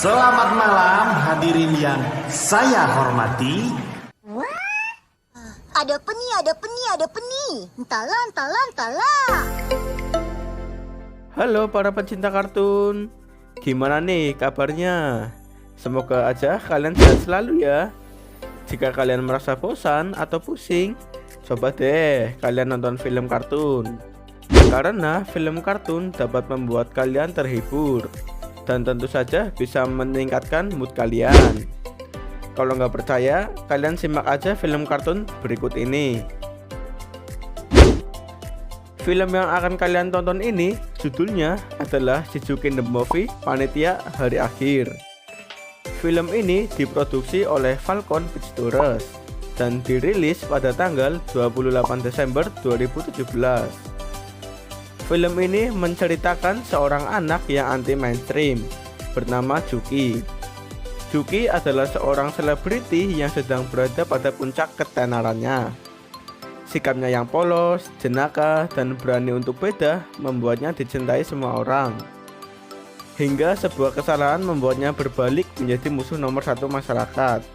Selamat malam hadirin yang saya hormati. Ada peni. Entahlah. Halo para pecinta kartun, gimana nih kabarnya? Semoga aja kalian sehat selalu ya. Jika kalian merasa bosan atau pusing, coba deh kalian nonton film kartun. Karena film kartun dapat membuat kalian terhibur dan tentu saja bisa meningkatkan mood kalian. Kalau nggak percaya, kalian simak aja film kartun berikut ini. Film yang akan kalian tonton ini judulnya adalah Shizuki the Movie Panitia Hari Akhir. Film ini diproduksi oleh Falcon Pictures dan dirilis pada tanggal 28 Desember 2017. Film ini menceritakan seorang anak yang anti mainstream bernama Juki. Juki adalah seorang selebriti yang sedang berada pada puncak ketenarannya. Sikapnya yang polos, jenaka, dan berani untuk beda membuatnya dicintai semua orang. Hingga sebuah kesalahan membuatnya berbalik menjadi musuh nomor satu masyarakat.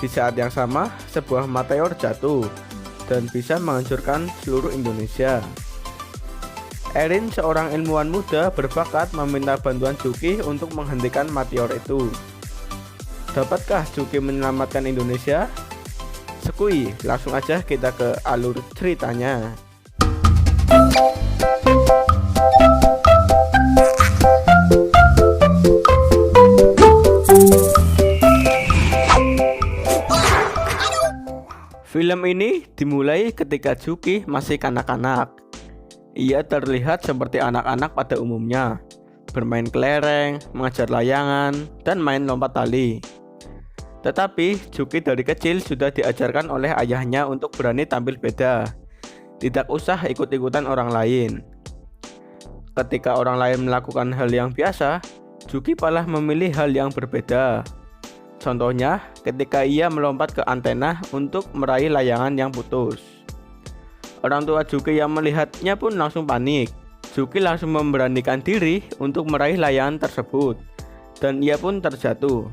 Di saat yang sama, sebuah meteor jatuh dan bisa menghancurkan seluruh Indonesia. Erin, seorang ilmuwan muda berbakat, meminta bantuan Juki untuk menghentikan meteor itu. Dapatkah Juki menyelamatkan Indonesia? Sekui, langsung aja kita ke alur ceritanya. Film ini dimulai ketika Juki masih kanak-kanak. Ia terlihat seperti anak-anak pada umumnya, bermain kelereng, mengejar layangan, dan main lompat tali. Tetapi Juki dari kecil sudah diajarkan oleh ayahnya untuk berani tampil beda. Tidak usah ikut-ikutan orang lain. Ketika orang lain melakukan hal yang biasa, Juki malah memilih hal yang berbeda. Contohnya, ketika ia melompat ke antena untuk meraih layangan yang putus. Orang tua Juki yang melihatnya pun langsung panik. Juki langsung memberanikan diri untuk meraih layangan tersebut, dan ia pun terjatuh.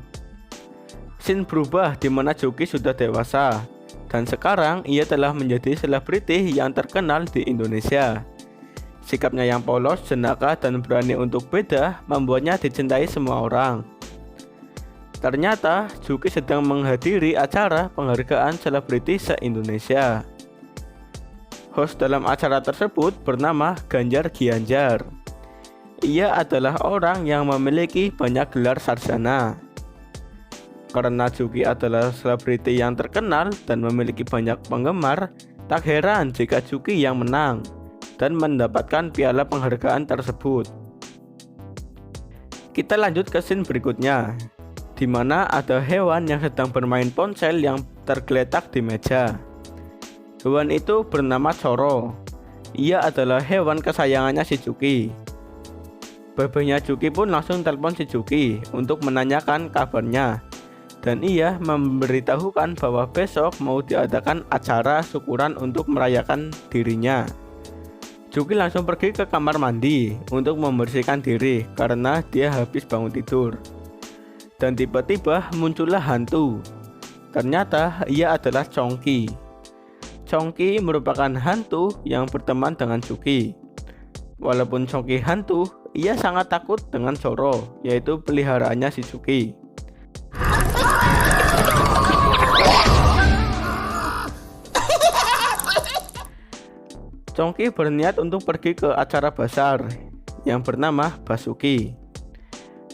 Scene berubah di mana Juki sudah dewasa, dan sekarang ia telah menjadi selebriti yang terkenal di Indonesia. Sikapnya yang polos, jenaka, dan berani untuk beda membuatnya dicintai semua orang. Ternyata Juki sedang menghadiri acara penghargaan selebriti se-Indonesia. Host dalam acara tersebut bernama Ganjar Gianjar. Ia adalah orang yang memiliki banyak gelar sarjana. Karena Juki adalah selebriti yang terkenal dan memiliki banyak penggemar, tak heran jika Juki yang menang dan mendapatkan piala penghargaan tersebut. Kita lanjut ke scene berikutnya, di mana ada hewan yang sedang bermain ponsel yang tergeletak di meja. Hewan itu bernama Choro. Ia adalah hewan kesayangannya si Juki. Babahnya Juki pun langsung telepon si Juki untuk menanyakan kabarnya. Dan ia memberitahukan bahwa besok mau diadakan acara syukuran untuk merayakan dirinya. Juki langsung pergi ke kamar mandi untuk membersihkan diri karena dia habis bangun tidur. Dan tiba-tiba muncullah hantu. Ternyata ia adalah Chongki. Chongki merupakan hantu yang berteman dengan Juki. Walaupun Chongki hantu, ia sangat takut dengan Choro, yaitu peliharaannya si Juki. Chongki berniat untuk pergi ke acara basar yang bernama Basuki.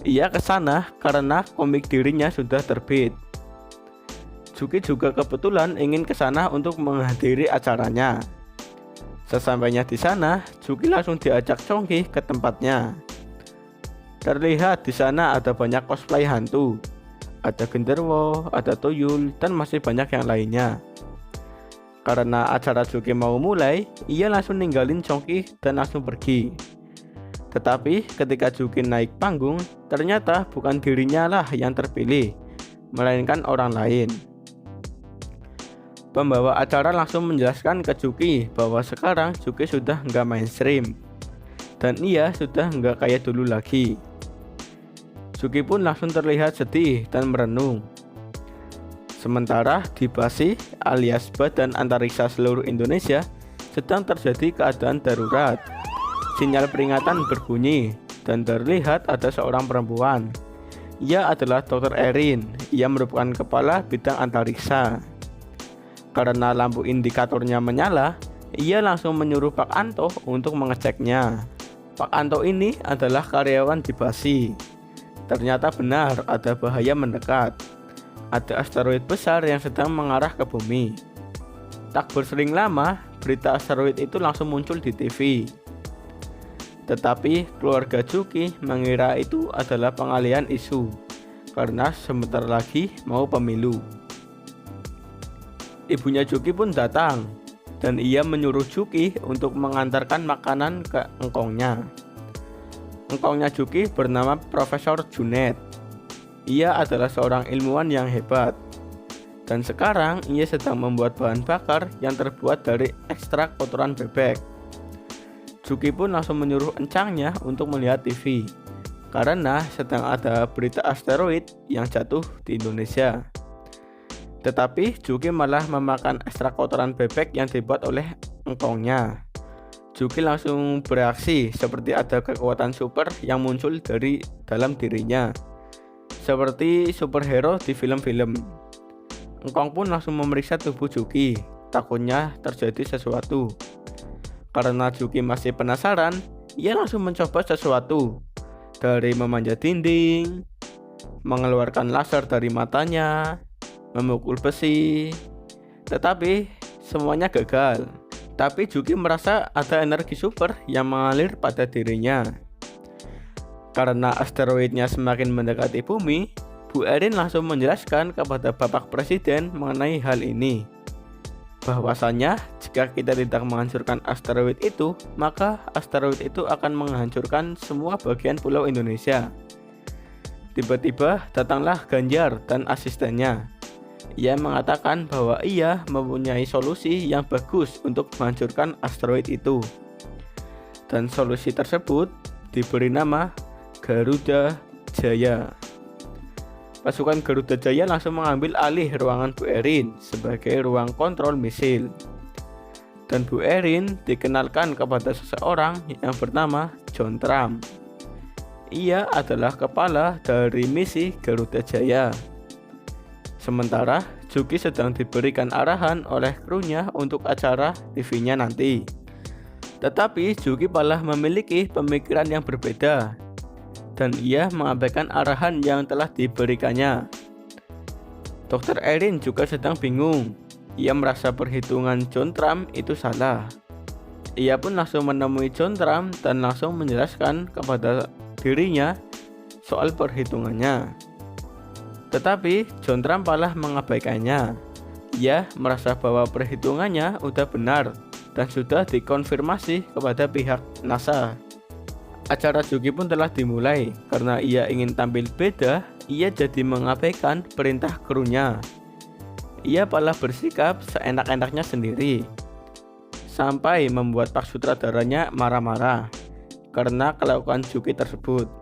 Ia ke sana karena komik dirinya sudah terbit. Juki juga kebetulan ingin ke sana untuk menghadiri acaranya. Sesampainya di sana, Juki langsung diajak Chongki ke tempatnya. Terlihat di sana ada banyak cosplay hantu. Ada genderuwo, ada tuyul, dan masih banyak yang lainnya. Karena acara Juki mau mulai, ia langsung ninggalin Chongki dan langsung pergi. Tetapi ketika Juki naik panggung, ternyata bukan dirinya lah yang terpilih, melainkan orang lain. Pembawa acara langsung menjelaskan ke Juki bahwa sekarang Juki sudah nggak mainstream dan ia sudah nggak kayak dulu lagi. Juki pun langsung terlihat sedih dan merenung. Sementara di BASI alias Badan Antariksa Seluruh Indonesia sedang terjadi keadaan darurat. Sinyal peringatan berbunyi dan terlihat ada seorang perempuan. Ia adalah Dr. Erin. Ia merupakan kepala bidang antariksa. Karena lampu indikatornya menyala, ia langsung menyuruh Pak Anto untuk mengeceknya. Pak Anto ini adalah karyawan di BASI. Ternyata benar ada bahaya mendekat. Ada asteroid besar yang sedang mengarah ke bumi. Tak berselang lama, berita asteroid itu langsung muncul di TV. Tetapi keluarga Juki mengira itu adalah pengalihan isu, karena sebentar lagi mau pemilu. Ibunya Juki pun datang, dan ia menyuruh Juki untuk mengantarkan makanan ke engkongnya. Engkongnya Juki bernama Profesor Junet. Ia adalah seorang ilmuwan yang hebat. Dan sekarang ia sedang membuat bahan bakar yang terbuat dari ekstrak kotoran bebek. Juki pun langsung menyuruh encangnya untuk melihat TV, karena sedang ada berita asteroid yang jatuh di Indonesia. Tetapi Juki malah memakan ekstrak kotoran bebek yang dibuat oleh engkongnya. Juki langsung bereaksi seperti ada kekuatan super yang muncul dari dalam dirinya, seperti superhero di film-film. Engkong pun langsung memeriksa tubuh Juki, takutnya terjadi sesuatu. Karena Juki masih penasaran, ia langsung mencoba sesuatu, dari memanjat dinding, mengeluarkan laser dari matanya, memukul besi, tetapi semuanya gagal. Tapi Juki merasa ada energi super yang mengalir pada dirinya. Karena asteroidnya semakin mendekati bumi, Bu Erin langsung menjelaskan kepada Bapak Presiden mengenai hal ini. Bahwasanya jika kita tidak menghancurkan asteroid itu, maka asteroid itu akan menghancurkan semua bagian pulau Indonesia. Tiba-tiba datanglah Ganjar dan asistennya. Ia mengatakan bahwa ia mempunyai solusi yang bagus untuk menghancurkan asteroid itu. Dan solusi tersebut diberi nama Garuda Jaya. Pasukan Garuda Jaya langsung mengambil alih ruangan Bu Erin sebagai ruang kontrol misil. Dan Bu Erin dikenalkan kepada seseorang yang bernama John Trump. Ia adalah kepala dari misi Garuda Jaya. Sementara Juki sedang diberikan arahan oleh krunya untuk acara TV-nya nanti. Tetapi Juki malah memiliki pemikiran yang berbeda, dan ia mengabaikan arahan yang telah diberikannya. Dr. Erin juga sedang bingung. Ia merasa perhitungan John Trump itu salah. Ia pun langsung menemui John Trump dan langsung menjelaskan kepada dirinya soal perhitungannya. Tetapi John Trump malah mengabaikannya. Ia merasa bahwa perhitungannya sudah benar dan sudah dikonfirmasi kepada pihak NASA. Acara Juki pun telah dimulai. Karena ia ingin tampil beda, ia jadi mengabaikan perintah krunya. Ia malah bersikap seenak-enaknya sendiri, sampai membuat Pak Sutradaranya marah-marah karena kelakuan Juki tersebut.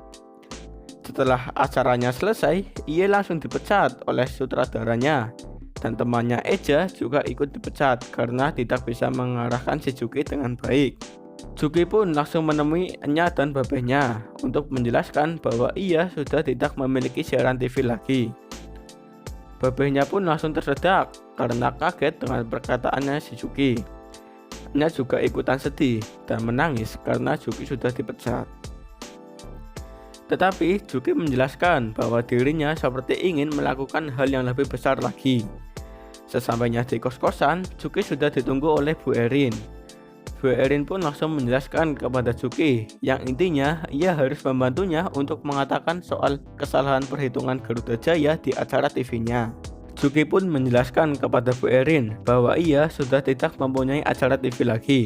Setelah acaranya selesai, ia langsung dipecat oleh sutradaranya, dan temannya Eja juga ikut dipecat karena tidak bisa mengarahkan si Juki dengan baik. Juki pun langsung menemui Enya dan babehnya untuk menjelaskan bahwa ia sudah tidak memiliki siaran TV lagi. Babehnya pun langsung tersedak karena kaget dengan perkataannya si Juki. Enya juga ikutan sedih dan menangis karena Juki sudah dipecat. Tetapi Juki menjelaskan bahwa dirinya seperti ingin melakukan hal yang lebih besar lagi. Sesampainya di kos-kosan, Juki sudah ditunggu oleh Bu Erin. Bu Erin pun langsung menjelaskan kepada Juki yang intinya ia harus membantunya untuk mengatakan soal kesalahan perhitungan Garuda Jaya di acara TV-nya. Juki pun menjelaskan kepada Bu Erin bahwa ia sudah tidak mempunyai acara TV lagi.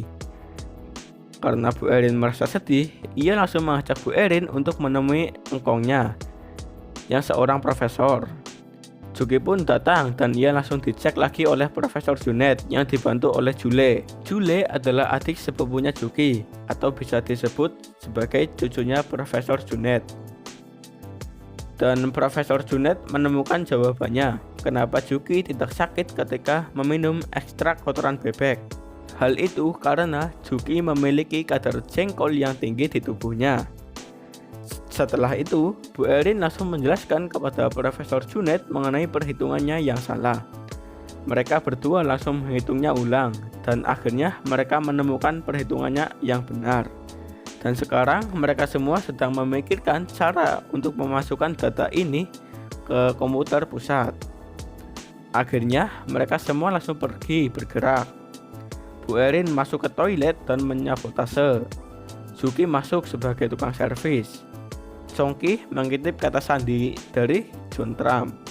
Karena Bu Erin merasa sedih, ia langsung mengajak Bu Erin untuk menemui engkongnya yang seorang profesor. Juki pun datang dan ia langsung dicek lagi oleh Profesor Junet yang dibantu oleh Jule. Jule adalah adik sepupunya Juki atau bisa disebut sebagai cucunya Profesor Junet. Dan Profesor Junet menemukan jawabannya, kenapa Juki tidak sakit ketika meminum ekstrak kotoran bebek. Hal itu karena Juki memiliki kadar jengkol yang tinggi di tubuhnya. Setelah itu, Bu Erin langsung menjelaskan kepada Profesor Junet mengenai perhitungannya yang salah. Mereka berdua langsung menghitungnya ulang, dan akhirnya mereka menemukan perhitungannya yang benar. Dan sekarang mereka semua sedang memikirkan cara untuk memasukkan data ini ke komputer pusat. Akhirnya mereka semua langsung pergi bergerak. Bu Erin masuk ke toilet dan menyabotase. Juki masuk sebagai tukang servis. Chongki mengintip kata sandi dari John Trump.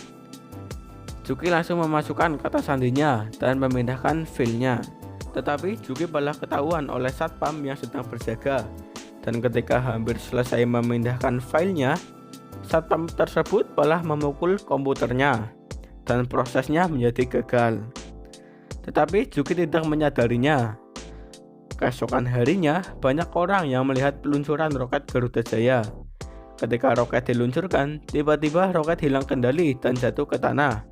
Juki langsung memasukkan kata sandinya dan memindahkan filenya. Tetapi Juki malah ketahuan oleh satpam yang sedang berjaga. Dan ketika hampir selesai memindahkan filenya, satpam tersebut malah memukul komputernya. Dan prosesnya menjadi gagal. Tetapi Juki tidak menyadarinya. Keesokan harinya, banyak orang yang melihat peluncuran roket Garuda Jaya. Ketika roket diluncurkan, tiba-tiba roket hilang kendali dan jatuh ke tanah.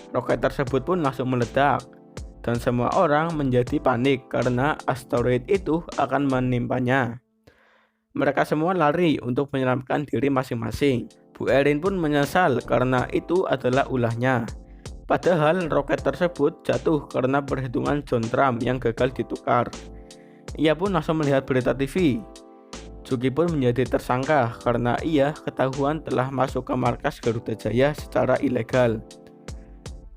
Roket tersebut pun langsung meledak, dan semua orang menjadi panik karena asteroid itu akan menimpanya. Mereka semua lari untuk menyelamatkan diri masing-masing. Bu Erin pun menyesal karena itu adalah ulahnya. Padahal roket tersebut jatuh karena perhitungan John Trump yang gagal ditukar. Ia pun langsung melihat berita TV. Juki pun menjadi tersangka karena ia ketahuan telah masuk ke markas Garuda Jaya secara ilegal.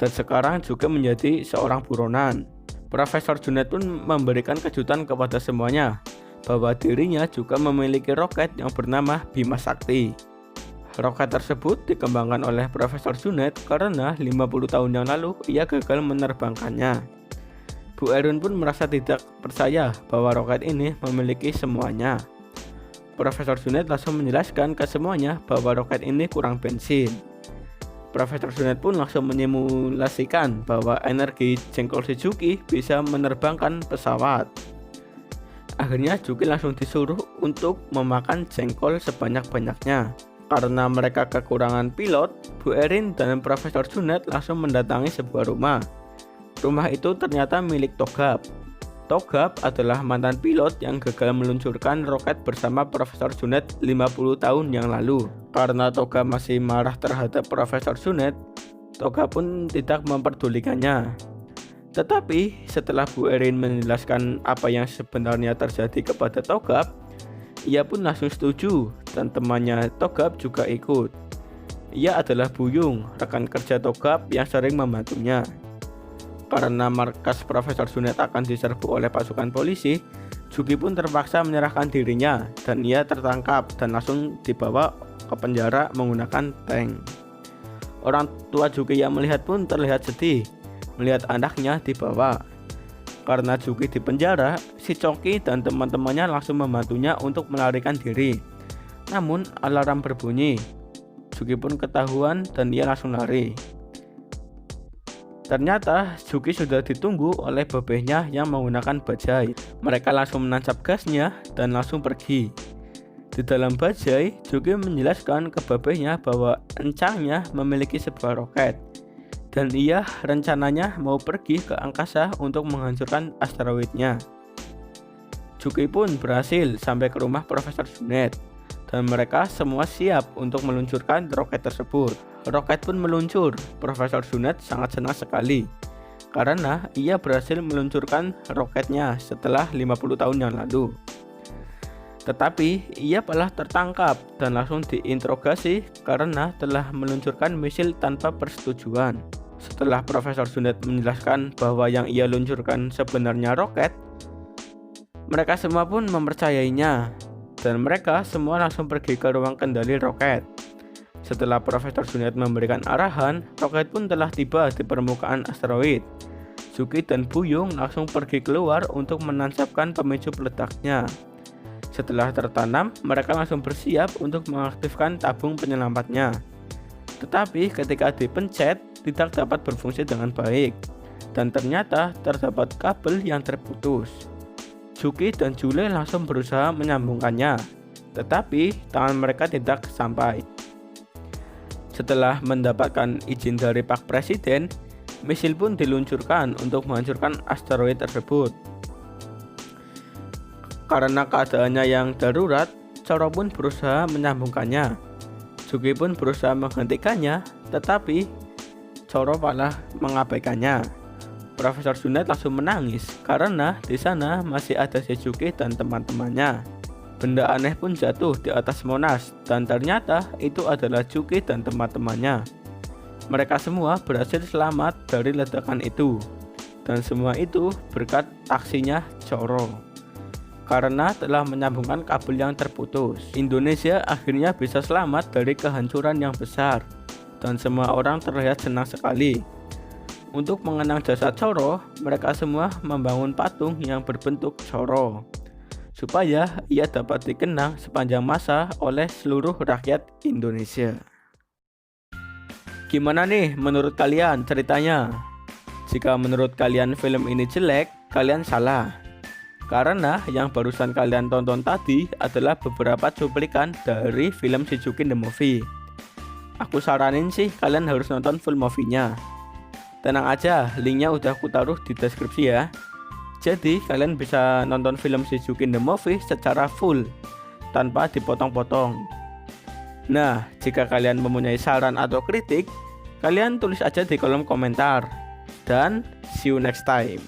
Dan sekarang juga menjadi seorang buronan. Profesor Junet pun memberikan kejutan kepada semuanya bahwa dirinya juga memiliki roket yang bernama Bima Sakti. Roket tersebut dikembangkan oleh Profesor Junet karena 50 tahun yang lalu ia gagal menerbangkannya. Bu Erin pun merasa tidak percaya bahwa roket ini memiliki semuanya. Profesor Junet langsung menjelaskan ke semuanya bahwa roket ini kurang bensin. Profesor Junet pun langsung menyimulasikan bahwa energi jengkol si Juki bisa menerbangkan pesawat. Akhirnya Juki langsung disuruh untuk memakan jengkol sebanyak-banyaknya. Karena mereka kekurangan pilot, Bu Erin dan Profesor Junet langsung mendatangi sebuah rumah. Rumah itu ternyata milik Togab. Togab adalah mantan pilot yang gagal meluncurkan roket bersama Profesor Junet 50 tahun yang lalu. Karena Togab masih marah terhadap Profesor Junet, Togab pun tidak memperdulikannya. Tetapi setelah Bu Erin menjelaskan apa yang sebenarnya terjadi kepada Togab, ia pun langsung setuju dan temannya Togab juga ikut. Ia adalah Buyung, rekan kerja Togab yang sering membantunya. Karena markas Profesor Junet akan diserbu oleh pasukan polisi, Juki pun terpaksa menyerahkan dirinya dan ia tertangkap dan langsung dibawa ke penjara menggunakan tank. Orang tua Juki yang melihat pun terlihat sedih melihat anaknya dibawa. Karena Juki di penjara, si Chongki dan teman-temannya langsung membantunya untuk melarikan diri. Namun alarm berbunyi. Juki pun ketahuan dan ia langsung lari. Ternyata Juki sudah ditunggu oleh bebehnya yang menggunakan bajai. Mereka langsung menancap gasnya dan langsung pergi. Di dalam bajai, Juki menjelaskan ke bebehnya bahwa encangnya memiliki sebuah roket. Dan ia rencananya mau pergi ke angkasa untuk menghancurkan asteroidnya. Juki pun berhasil sampai ke rumah Profesor Junet. Dan mereka semua siap untuk meluncurkan roket tersebut. Roket pun meluncur. Profesor Junet sangat senang sekali karena ia berhasil meluncurkan roketnya setelah 50 tahun yang lalu. Tetapi ia malah tertangkap dan langsung diinterogasi karena telah meluncurkan misil tanpa persetujuan. Setelah Profesor Junet menjelaskan bahwa yang ia luncurkan sebenarnya roket, mereka semua pun mempercayainya. Dan mereka semua langsung pergi ke ruang kendali roket. Setelah Profesor Junet memberikan arahan, roket pun telah tiba di permukaan asteroid. Juki dan Buyung langsung pergi keluar untuk menancapkan pemicu peledaknya. Setelah tertanam, mereka langsung bersiap untuk mengaktifkan tabung penyelamatnya. Tetapi ketika dipencet, tidak dapat berfungsi dengan baik. Dan ternyata terdapat kabel yang terputus. Juki dan Jule langsung berusaha menyambungkannya, tetapi tangan mereka tidak sampai. Setelah mendapatkan izin dari Pak Presiden, misil pun diluncurkan untuk menghancurkan asteroid tersebut. Karena keadaannya yang darurat, Choro pun berusaha menyambungkannya. Juki pun berusaha menghentikannya, tetapi Choro malah mengabaikannya. Profesor Junet langsung menangis karena di sana masih ada si Juki dan teman-temannya. Benda aneh pun jatuh di atas Monas dan ternyata itu adalah Juki dan teman-temannya. Mereka semua berhasil selamat dari ledakan itu, dan semua itu berkat aksinya Choro. Karena telah menyambungkan kabel yang terputus, Indonesia akhirnya bisa selamat dari kehancuran yang besar, dan semua orang terlihat senang sekali. Untuk mengenang jasa Choro, mereka semua membangun patung yang berbentuk Choro, supaya ia dapat dikenang sepanjang masa oleh seluruh rakyat Indonesia. Gimana nih menurut kalian ceritanya? Jika menurut kalian film ini jelek, kalian salah. Karena yang barusan kalian tonton tadi adalah beberapa cuplikan dari film Shizuki the Movie. Aku saranin sih kalian harus nonton full movie-nya. Tenang aja, linknya udah aku taruh di deskripsi ya. Jadi kalian bisa nonton film Shizuki the Movie secara full, tanpa dipotong-potong. Nah, jika kalian mempunyai saran atau kritik, kalian tulis aja di kolom komentar. Dan see you next time.